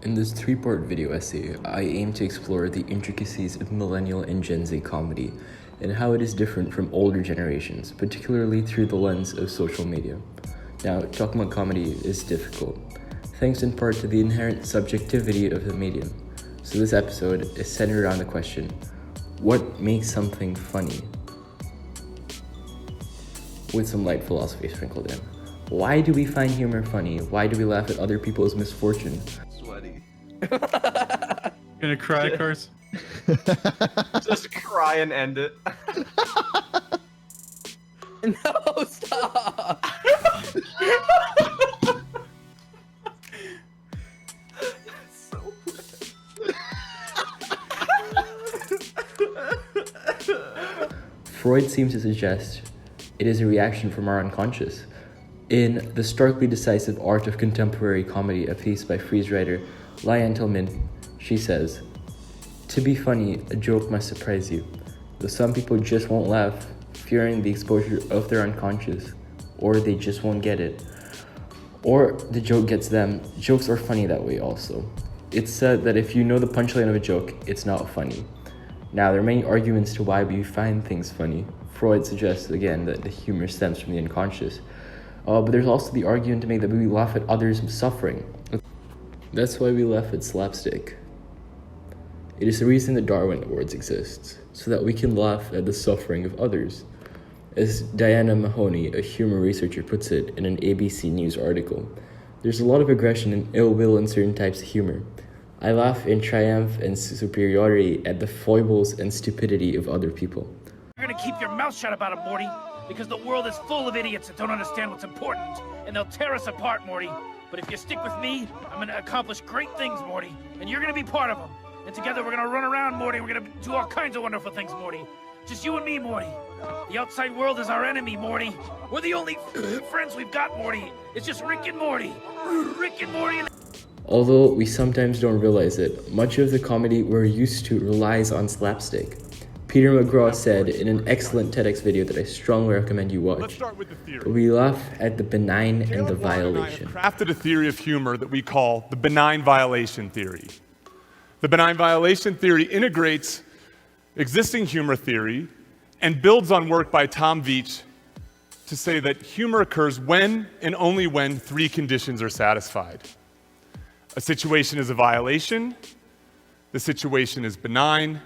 In this three-part video essay, I aim to explore the intricacies of millennial and Gen Z comedy and how it is different from older generations, particularly through the lens of social media. Now, talking about comedy is difficult, thanks in part to the inherent subjectivity of the medium. So this episode is centered around the question, what makes something funny? With some light philosophy sprinkled in. Why do we find humor funny? Why do we laugh at other people's misfortune? Sweaty. Gonna cry, Cars? Just cry and end it. No, stop! So Freud seems to suggest it is a reaction from our unconscious. In The Starkly Decisive Art of Contemporary Comedy, a piece by Freud's writer Liane Tillman, she says, "To be funny, a joke must surprise you, though some people just won't laugh, fearing the exposure of their unconscious, or they just won't get it. Or the joke gets them. Jokes are funny that way also. It's said that if you know the punchline of a joke, it's not funny." Now, there are many arguments to why we find things funny. Freud suggests, again, that the humor stems from the unconscious. But there's also the argument to make that we laugh at others' suffering. That's why we laugh at slapstick. It is the reason the Darwin Awards exist, so that we can laugh at the suffering of others. As Diana Mahoney, a humor researcher, puts it in an ABC News article, there's a lot of aggression and ill will in certain types of humor. I laugh in triumph and superiority at the foibles and stupidity of other people. You're gonna keep your mouth shut about it, Morty, because the world is full of idiots that don't understand what's important, and they'll tear us apart, Morty. But if you stick with me, I'm gonna accomplish great things, Morty, and you're gonna be part of them. And together we're gonna run around, Morty, we're gonna do all kinds of wonderful things, Morty. Just you and me, Morty. The outside world is our enemy, Morty. We're the only friends we've got, Morty. It's just Rick and Morty. Rick and Morty and... Although we sometimes don't realize it, much of the comedy we're used to relies on slapstick. Peter McGraw said in an excellent TEDx video that I strongly recommend you watch, Let's start with the theory. we laugh at the benign and the Caleb Warren and I violation. have crafted a theory of humor that we call the benign violation theory. The benign violation theory integrates existing humor theory and builds on work by Tom Veitch to say that humor occurs when and only when three conditions are satisfied. A situation is a violation, the situation is benign,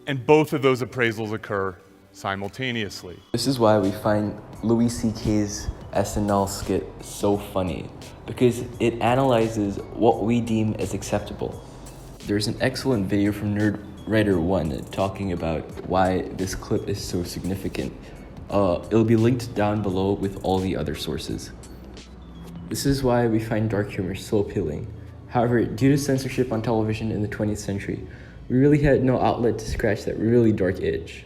and both of those appraisals occur simultaneously. This is why we find Louis C.K.'s SNL skit so funny, because it analyzes what we deem as acceptable. There's an excellent video from Nerd Writer 1 talking about why this clip is so significant. It'll be linked down below with all the other sources. This is why we find dark humor so appealing. However, due to censorship on television in the 20th century, we really had no outlet to scratch that really dark itch.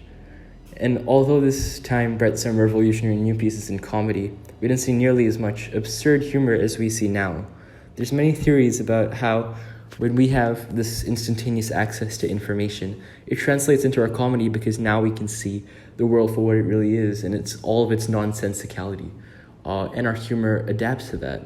And although this time brought some revolutionary new pieces in comedy, we didn't see nearly as much absurd humor as we see now. There's many theories about how when we have this instantaneous access to information, it translates into our comedy because now we can see the world for what it really is, and it's all of its nonsensicality. And our humor adapts to that.